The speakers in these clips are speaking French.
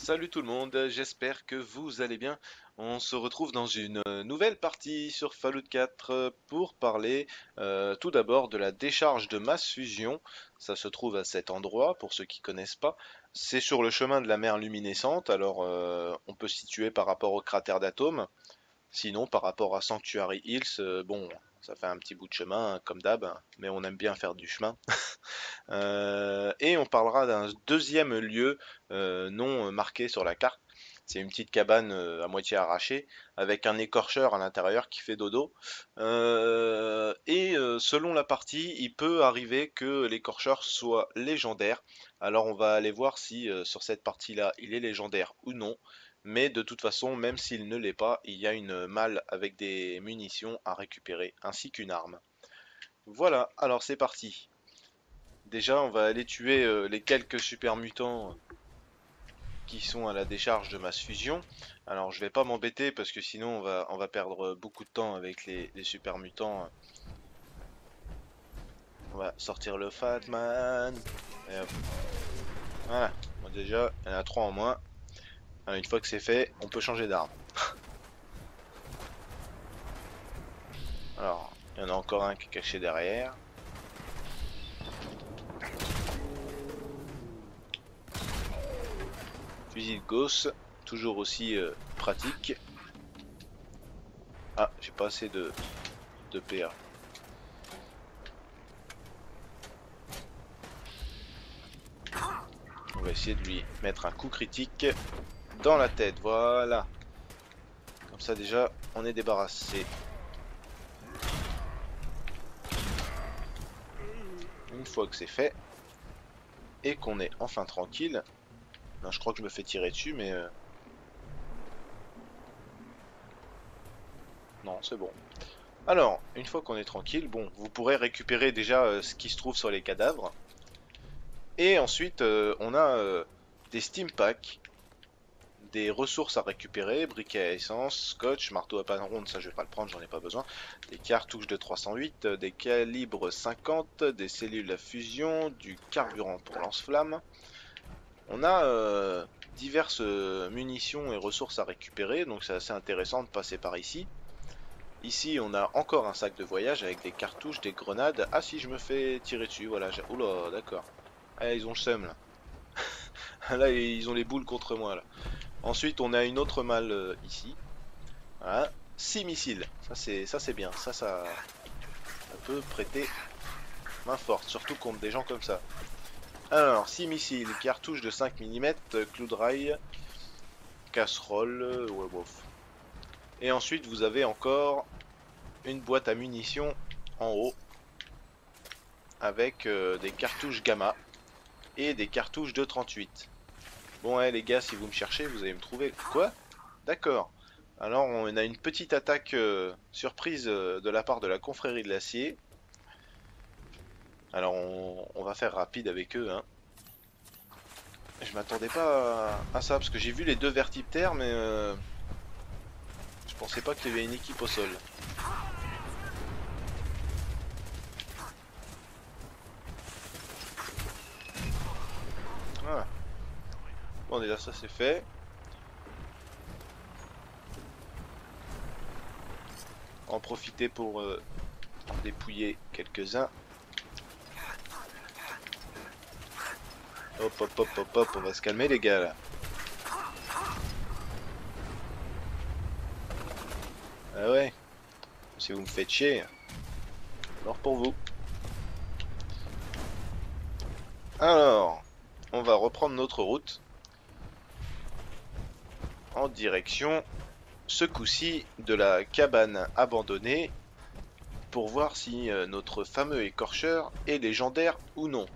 Salut tout le monde, j'espère que vous allez bien. On se retrouve dans une nouvelle partie sur Fallout 4 pour parler tout d'abord de la décharge de masse fusion. Ça se trouve à cet endroit, pour ceux qui connaissent pas. C'est sur le chemin de la mer luminescente, alors on peut se situer par rapport au cratère d'Atome. Sinon, par rapport à Sanctuary Hills, bon, ça fait un petit bout de chemin, hein, comme d'hab, hein, mais on aime bien faire du chemin. Et on parlera d'un deuxième lieu non marqué sur la carte. C'est une petite cabane à moitié arrachée avec un écorcheur à l'intérieur qui fait dodo. Selon la partie, il peut arriver que l'écorcheur soit légendaire. Alors on va aller voir si sur cette partie-là il est légendaire ou non. Mais de toute façon, même s'il ne l'est pas, il y a une malle avec des munitions à récupérer ainsi qu'une arme. Voilà, alors c'est parti. Déjà, on va aller tuer les quelques super mutants qui sont à la décharge de masse fusion. Alors, je vais pas m'embêter parce que sinon on va perdre beaucoup de temps avec les super mutants. On va sortir le Fatman. Et hop. Voilà. Bon, déjà, il y en a 3 en moins. Alors, une fois que c'est fait, on peut changer d'arme. Alors, il y en a encore un qui est caché derrière. Fusil de Gauss, toujours aussi pratique. Ah, j'ai pas assez de PA. On va essayer de lui mettre un coup critique dans la tête, voilà. Comme ça déjà, on est débarrassé. Une fois que c'est fait, et qu'on est enfin tranquille. Non, je crois que je me fais tirer dessus, mais... non, c'est bon. Alors, une fois qu'on est tranquille, bon, vous pourrez récupérer déjà ce qui se trouve sur les cadavres. Et ensuite, on a des steam packs, des ressources à récupérer, briquet à essence, scotch, marteau à panne ronde, ça je vais pas le prendre, j'en ai pas besoin, des cartouches de 308, des calibres 50, des cellules à fusion, du carburant pour lance-flamme. On a diverses munitions et ressources à récupérer, donc c'est assez intéressant de passer par ici. Ici on a encore un sac de voyage avec des cartouches, des grenades. Ah si, je me fais tirer dessus, voilà. Oula, d'accord. Ah, ils ont le seum là. Là ils ont les boules contre moi là. Ensuite, on a une autre malle ici. Voilà. 6 missiles. Ça c'est bien. Ça peut prêter main forte, surtout contre des gens comme ça. Alors, 6 missiles, cartouches de 5 mm, clou de rail, casserole, ouais, bof. Et ensuite, vous avez encore une boîte à munitions en haut avec des cartouches gamma et des cartouches de 38. Bon, les gars, si vous me cherchez, vous allez me trouver. Quoi? D'accord. Alors, on a une petite attaque surprise de la part de la confrérie de l'acier. Alors, on va faire rapide avec eux, hein. Je m'attendais pas à ça, parce que j'ai vu les deux vertiptères, mais je pensais pas qu'il y avait une équipe au sol. Voilà. Bon, déjà, ça c'est fait. En profiter pour dépouiller quelques-uns. Hop, hop, hop, hop, hop, on va se calmer les gars là. Ah ouais, si vous me faites chier, alors pour vous. Alors, on va reprendre notre route en direction, ce coup-ci, de la cabane abandonnée pour voir si notre fameux écorcheur est légendaire ou non.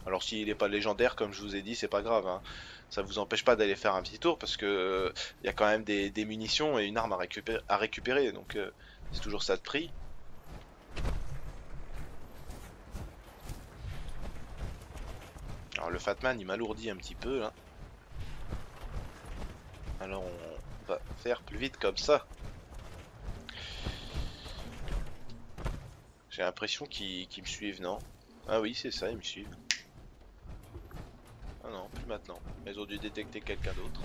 Alors s'il n'est pas légendaire, comme je vous ai dit, c'est pas grave, hein. Ça vous empêche pas d'aller faire un petit tour parce que y a quand même des munitions et une arme à récupérer, donc c'est toujours ça de prix. Alors le Fatman il m'alourdit un petit peu là. Alors on va faire plus vite comme ça. J'ai l'impression qu'ils me suivent, non? Ah oui, c'est ça, ils me suivent. Ah non, plus maintenant. Ils ont dû détecter quelqu'un d'autre.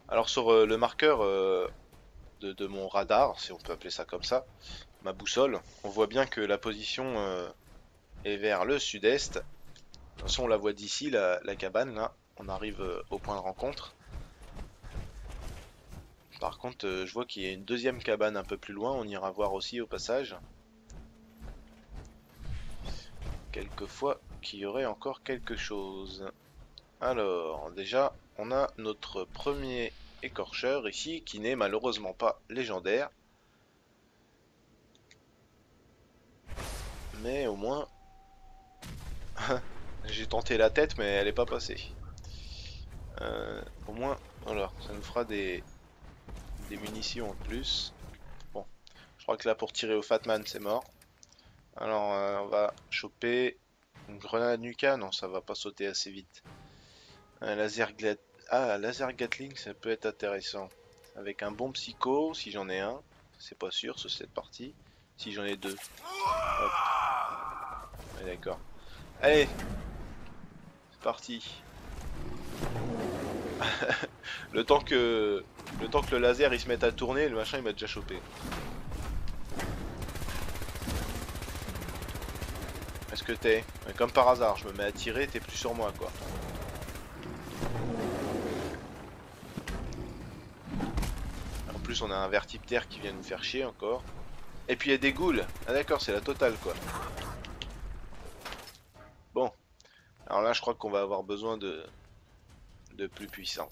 Alors sur le marqueur de mon radar, si on peut appeler ça comme ça, ma boussole, on voit bien que la position est vers le sud-est. De toute façon, on la voit d'ici, la cabane, là. On arrive au point de rencontre. Par contre, je vois qu'il y a une deuxième cabane un peu plus loin, on ira voir aussi au passage. Quelquefois qu'il y aurait encore quelque chose. Alors, déjà, on a notre premier écorcheur ici, qui n'est malheureusement pas légendaire. Mais au moins, j'ai tenté la tête, mais elle n'est pas passée. Au moins, voilà, ça nous fera des munitions en plus. Bon, je crois que là, pour tirer au Fatman, c'est mort. Alors, on va choper une grenade Nuka. Non, ça va pas sauter assez vite. Un laser Gatling, ça peut être intéressant. Avec un bon psycho, si j'en ai un. C'est pas sûr sur cette partie. Si j'en ai deux. Hop. Ouais, d'accord. Allez, c'est parti. Le temps que le laser il se mette à tourner, le machin il m'a déjà chopé. Est-ce que t'es? Comme par hasard, je me mets à tirer, t'es plus sur moi quoi. En plus on a un vertiptère qui vient nous faire chier encore. Et puis il y a des ghouls. Ah d'accord, c'est la totale quoi. Bon, alors là je crois qu'on va avoir besoin de plus puissant.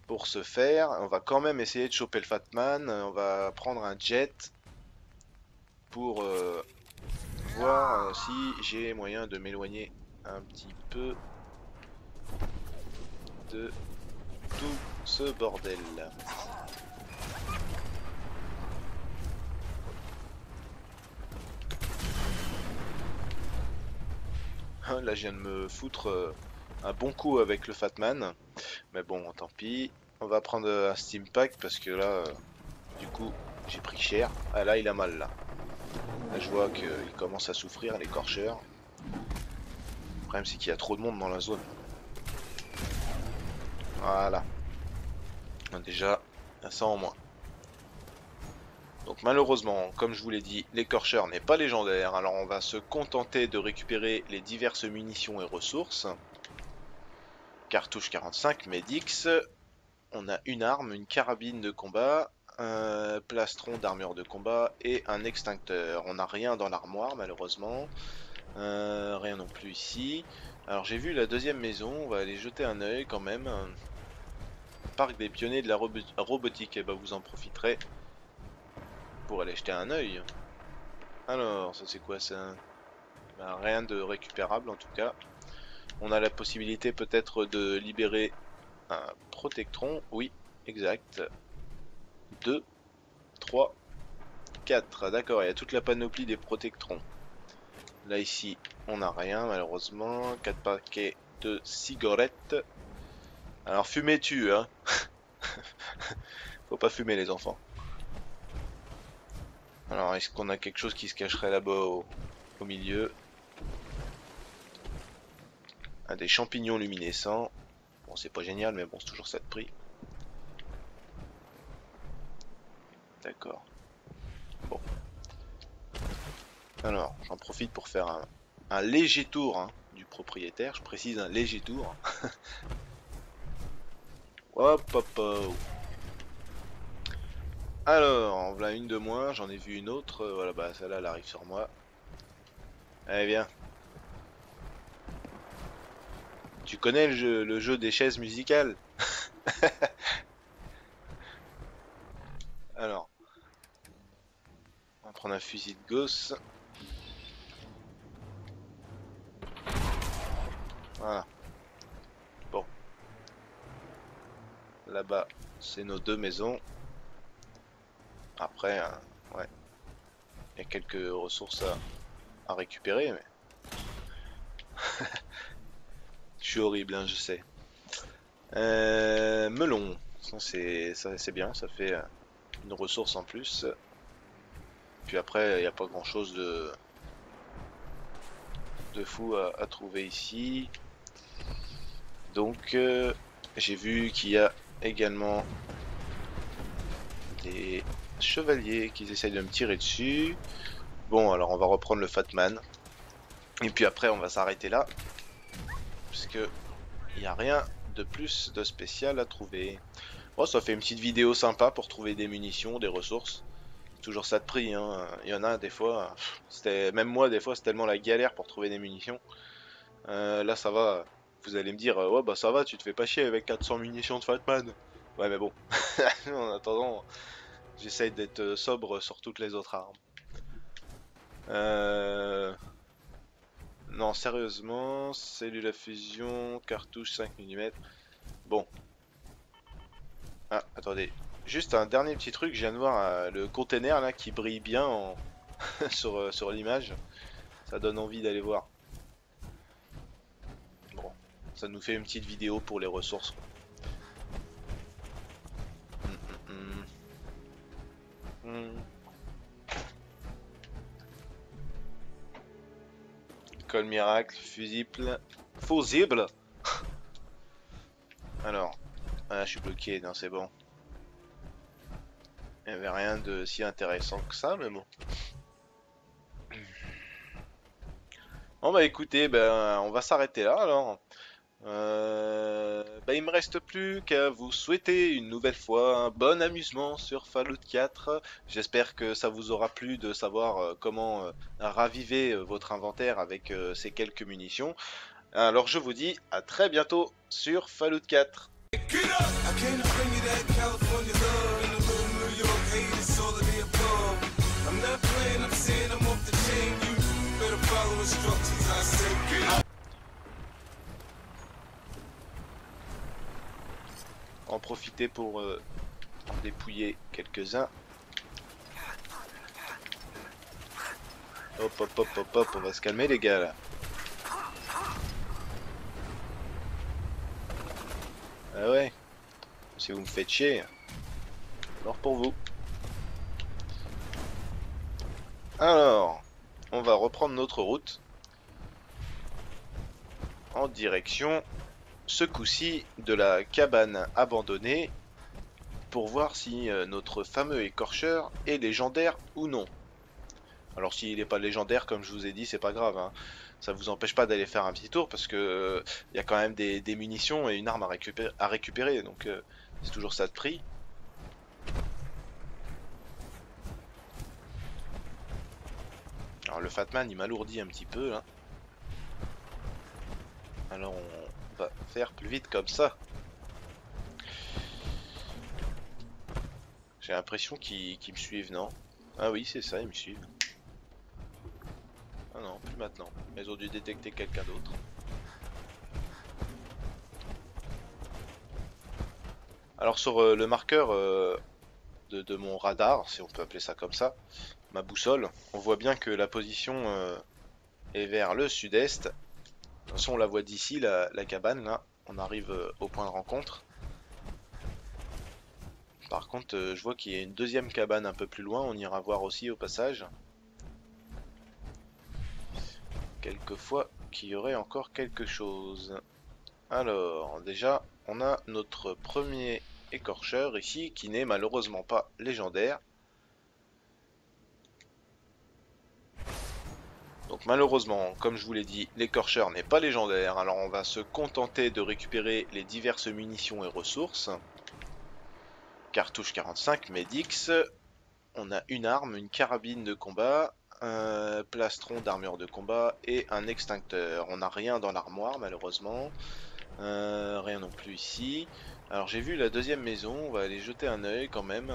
Pour ce faire, on va quand même essayer de choper le Fatman. On va prendre un jet pour voir si j'ai moyen de m'éloigner un petit peu de tout ce bordel. Là je viens de me foutre un bon coup avec le Fatman. Mais bon, tant pis. On va prendre un Steam Pack parce que là, du coup, j'ai pris cher. Ah là, il a mal là. Là, je vois qu'il commence à souffrir, l'écorcheur. Le problème, c'est qu'il y a trop de monde dans la zone. Voilà. Déjà, il y a ça en moins. Donc malheureusement, comme je vous l'ai dit, l'écorcheur n'est pas légendaire. Alors on va se contenter de récupérer les diverses munitions et ressources. Cartouche 45, Medix. On a une arme, une carabine de combat, un plastron d'armure de combat et un extincteur. On n'a rien dans l'armoire malheureusement. Rien non plus ici. Alors j'ai vu la deuxième maison, on va aller jeter un œil quand même. Parc des pionniers de la robotique, et bah vous en profiterez pour aller jeter un œil. Alors, ça c'est quoi ça? Bah, rien de récupérable en tout cas. On a la possibilité peut-être de libérer un protectron. Oui, exact. 2, 3, 4. D'accord, il y a toute la panoplie des protectrons. Là ici, on n'a rien malheureusement. 4 paquets de cigarettes. Alors fumer tue, hein. Faut pas fumer les enfants. Alors est-ce qu'on a quelque chose qui se cacherait là-bas au milieu? Ah, des champignons luminescents. Bon, c'est pas génial, mais bon, c'est toujours ça de prix. D'accord. Bon. Alors, j'en profite pour faire un léger tour hein, du propriétaire. Je précise un léger tour. Hop, hop, hop. Alors, voilà une de moins. J'en ai vu une autre. Voilà, bah celle-là, elle arrive sur moi. Allez, viens. Tu connais le jeu des chaises musicales? Alors, on va prendre un fusil de gosse. Voilà. Bon. Là-bas, c'est nos deux maisons. Après, ouais. Il y a quelques ressources à récupérer, mais... Je suis horrible, hein, je sais. Melon. Ça, c'est bien, ça fait une ressource en plus. Puis après, il n'y a pas grand chose de fou à trouver ici. Donc j'ai vu qu'il y a également des chevaliers qui essayent de me tirer dessus. Bon, alors on va reprendre le Fatman. Et puis après on va s'arrêter là. Puisque il n'y a rien de plus de spécial à trouver. Bon, ça fait une petite vidéo sympa pour trouver des munitions, des ressources. Toujours ça de prix, hein. Il y en a des fois, c'était même moi des fois c'est tellement la galère pour trouver des munitions. Là ça va, vous allez me dire ouais bah ça va, tu te fais pas chier avec 400 munitions de Fatman. Ouais mais bon, en attendant, j'essaye d'être sobre sur toutes les autres armes. Non sérieusement, cellule à fusion, cartouche 5 mm. Bon. Ah attendez, juste un dernier petit truc, je viens de voir le container là qui brille bien sur l'image. Ça donne envie d'aller voir. Bon, ça nous fait une petite vidéo pour les ressources. École miracle, fusible. Fusible. Alors, je suis bloqué, non c'est bon. Il n'y avait rien de si intéressant que ça, mais bon. Bon bah écoutez, ben, on va s'arrêter là alors. Il me reste plus qu'à vous souhaiter une nouvelle fois un bon amusement sur Fallout 4. J'espère que ça vous aura plu de savoir comment raviver votre inventaire avec ces quelques munitions. Alors je vous dis à très bientôt sur Fallout 4. En profiter pour en dépouiller quelques-uns. Hop hop hop hop hop, on va se calmer les gars là. Ah ouais, si vous me faites chier, alors pour vous. Alors, on va reprendre notre route en direction, ce coup-ci, de la cabane abandonnée pour voir si notre fameux écorcheur est légendaire ou non. Alors s'il n'est pas légendaire, comme je vous ai dit, c'est pas grave, hein. Ça vous empêche pas d'aller faire un petit tour parce que y a quand même des munitions et une arme à récupérer, donc c'est toujours ça de prix. Alors le Fatman il m'alourdit un petit peu là. Alors on va faire plus vite comme ça. J'ai l'impression qu'ils me suivent, non? Ah oui c'est ça, ils me suivent. Ah non, plus maintenant. Ils ont dû détecter quelqu'un d'autre. Alors sur le marqueur de mon radar, si on peut appeler ça comme ça, ma boussole, on voit bien que la position est vers le sud-est. De toute façon on la voit d'ici, la cabane là, on arrive au point de rencontre. Par contre je vois qu'il y a une deuxième cabane un peu plus loin, on ira voir aussi au passage. Quelquefois qu'il y aurait encore quelque chose. Alors déjà on a notre premier écorcheur ici qui n'est malheureusement pas légendaire. Donc malheureusement, comme je vous l'ai dit, l'écorcheur n'est pas légendaire, alors on va se contenter de récupérer les diverses munitions et ressources. Cartouche 45, Medix, on a une arme, une carabine de combat, un plastron d'armure de combat et un extincteur. On n'a rien dans l'armoire malheureusement, rien non plus ici. Alors j'ai vu la deuxième maison, on va aller jeter un œil quand même.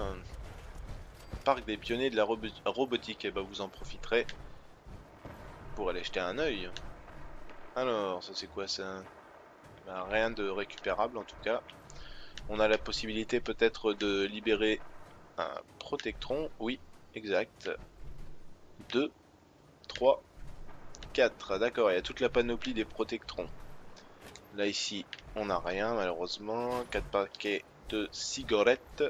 Parc des pionniers de la robotique, et bah vous en profiterez pour aller jeter un œil. Alors, ça c'est quoi ça? Bah, rien de récupérable en tout cas. On a la possibilité peut-être de libérer un protectron. Oui, exact. 2, 3, 4. D'accord, il y a toute la panoplie des protectrons. Là ici, on n'a rien malheureusement. 4 paquets de cigarettes.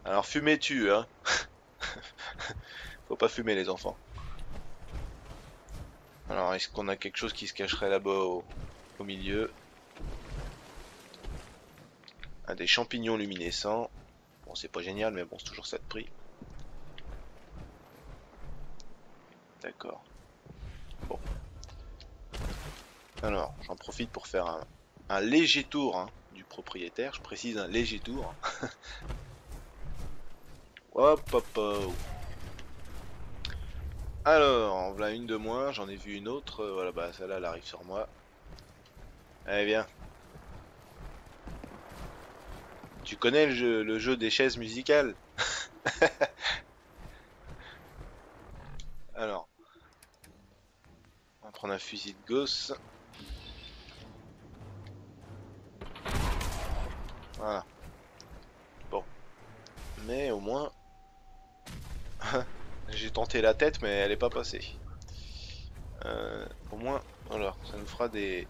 Alors fumer tue, hein. Faut pas fumer les enfants. Alors, est-ce qu'on a quelque chose qui se cacherait là-bas au milieu? Ah, des champignons luminescents. Bon, c'est pas génial, mais bon, c'est toujours ça de prix. D'accord. Bon. Alors, j'en profite pour faire un léger tour hein, du propriétaire. Je précise un léger tour. Hop, hop, hop. Alors, en voilà une de moins. J'en ai vu une autre. Voilà, bah celle-là, elle arrive sur moi. Allez, viens. Tu connais le jeu des chaises musicales? Alors, on va prendre un fusil de gosse. Voilà. Bon. Mais au moins, j'ai tenté la tête, mais elle est pas passée. Au moins, voilà, ça nous fera des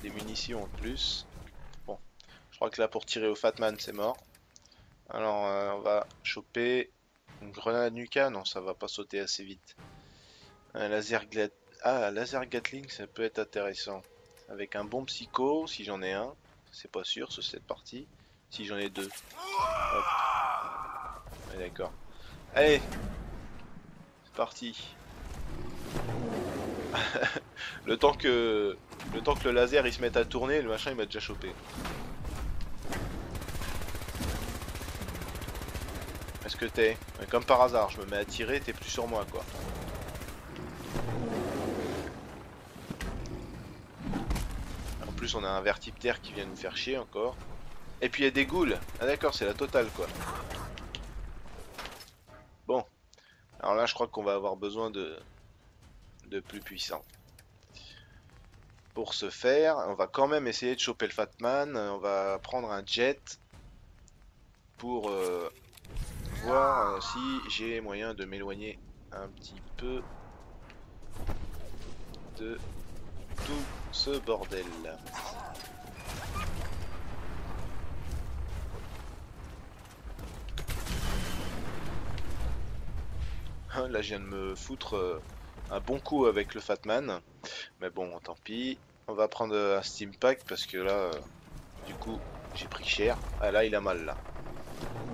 munitions en plus. Bon, je crois que là, pour tirer au Fatman, c'est mort. Alors, on va choper une grenade Nuka. Non, ça va pas sauter assez vite. Un laser laser Gatling, ça peut être intéressant. Avec un bon psycho, si j'en ai un. C'est pas sûr sur cette partie. Si j'en ai deux. Hop. Ouais, d'accord. Allez, c'est parti. Le temps que le laser il se mette à tourner, le machin il m'a déjà chopé. Est-ce que t'es? Comme par hasard, je me mets à tirer, t'es plus sur moi quoi. En plus on a un vertiptère qui vient nous faire chier encore. Et puis il y a des ghouls. Ah d'accord, c'est la totale quoi. Bon, alors là je crois qu'on va avoir besoin de plus puissant. Pour ce faire, on va quand même essayer de choper le Fatman. On va prendre un jet pour voir si j'ai moyen de m'éloigner un petit peu de tout ce bordel. Là, je viens de me foutre un bon coup avec le Fatman. Mais bon, tant pis. On va prendre un Steam Pack parce que là, du coup, j'ai pris cher. Ah là, il a mal là.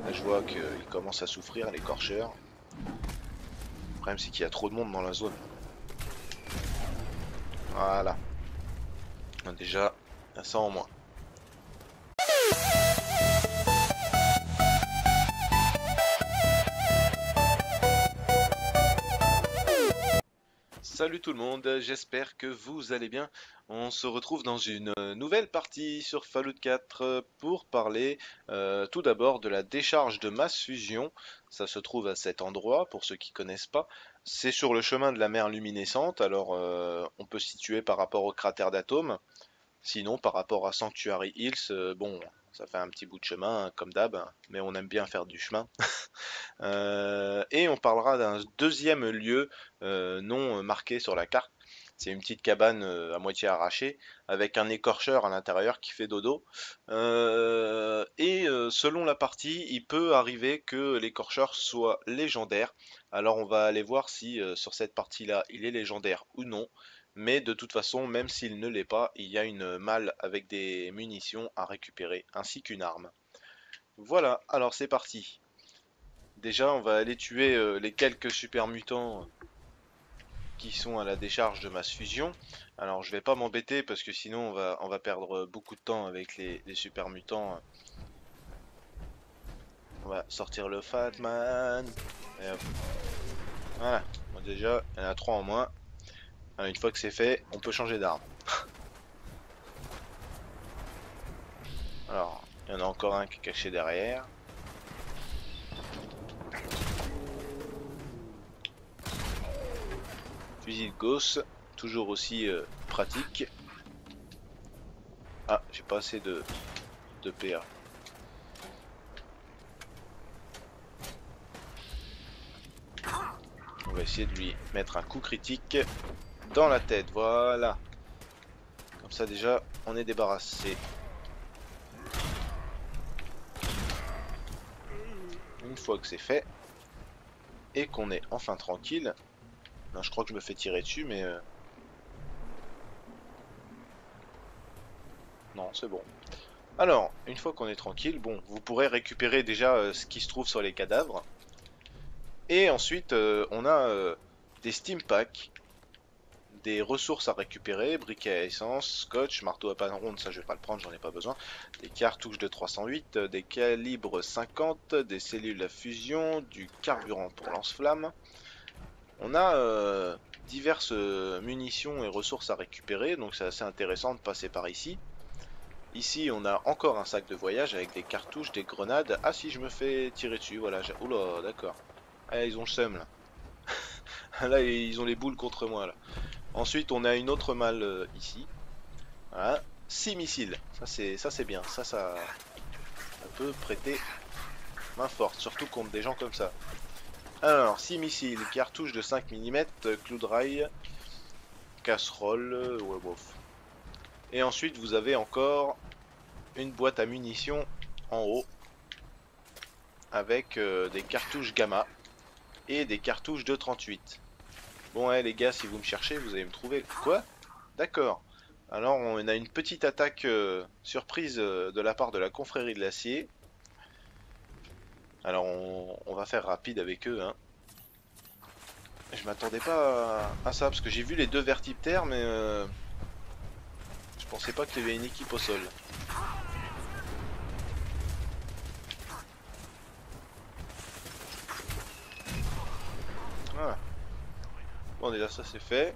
Là, je vois qu'il commence à souffrir, l'écorcheur. Le problème, c'est qu'il y a trop de monde dans la zone. Voilà. Déjà, il y a ça en moins. Salut tout le monde, j'espère que vous allez bien. On se retrouve dans une nouvelle partie sur Fallout 4 pour parler tout d'abord de la décharge de masse fusion. Ça se trouve à cet endroit, pour ceux qui connaissent pas. C'est sur le chemin de la mer luminescente, alors on peut se situer par rapport au cratère d'Atome. Sinon, par rapport à Sanctuary Hills, bon, ça fait un petit bout de chemin, hein, comme d'hab, hein, mais on aime bien faire du chemin. Et on parlera d'un deuxième lieu non marqué sur la carte. C'est une petite cabane à moitié arrachée avec un écorcheur à l'intérieur qui fait dodo. Selon la partie, il peut arriver que l'écorcheur soit légendaire. Alors on va aller voir si sur cette partie-là il est légendaire ou non. Mais de toute façon, même s'il ne l'est pas, il y a une malle avec des munitions à récupérer ainsi qu'une arme. Voilà, alors c'est parti. Déjà, on va aller tuer les quelques super mutants qui sont à la décharge de masse fusion. Alors, je vais pas m'embêter parce que sinon on va perdre beaucoup de temps avec les super mutants. On va sortir le Fatman. Et hop. Voilà. Bon, déjà, il y en a 3 en moins. Alors, une fois que c'est fait, on peut changer d'arme. Alors, il y en a encore un qui est caché derrière. Fusil de Gauss, toujours aussi pratique. Ah, j'ai pas assez de PA. On va essayer de lui mettre un coup critique dans la tête, voilà. Comme ça déjà, on est débarrassé. Une fois que c'est fait, et qu'on est enfin tranquille. Non, je crois que je me fais tirer dessus, mais Non, c'est bon. Alors, une fois qu'on est tranquille, bon, vous pourrez récupérer déjà ce qui se trouve sur les cadavres. Et ensuite, on a des steam packs, des ressources à récupérer, briquet à essence, scotch, marteau à pan ronde, ça je vais pas le prendre, j'en ai pas besoin. Des cartouches de 308, des calibres 50, des cellules à fusion, du carburant pour lance-flamme. On a diverses munitions et ressources à récupérer, donc c'est assez intéressant de passer par ici. Ici, on a encore un sac de voyage avec des cartouches, des grenades. Ah, si je me fais tirer dessus, voilà. Oula, d'accord. Ah, ils ont le seum là. Là, ils ont les boules contre moi là. Ensuite, on a une autre malle ici. Voilà. 6 missiles. Ça c'est bien. Ça peut prêter main forte, surtout contre des gens comme ça. Alors, 6 missiles, cartouches de 5 mm, clou de rail, casserole, ouais, bof. Et ensuite, vous avez encore une boîte à munitions en haut avec des cartouches gamma et des cartouches de 38. Bon, les gars, si vous me cherchez, vous allez me trouver. Quoi? D'accord. Alors, on a une petite attaque surprise de la part de la confrérie de l'acier. Alors, on va faire rapide avec eux, hein. Je m'attendais pas à ça, parce que j'ai vu les deux vertiptères, mais je pensais pas qu'il y avait une équipe au sol. Voilà. Bon, déjà, ça c'est fait.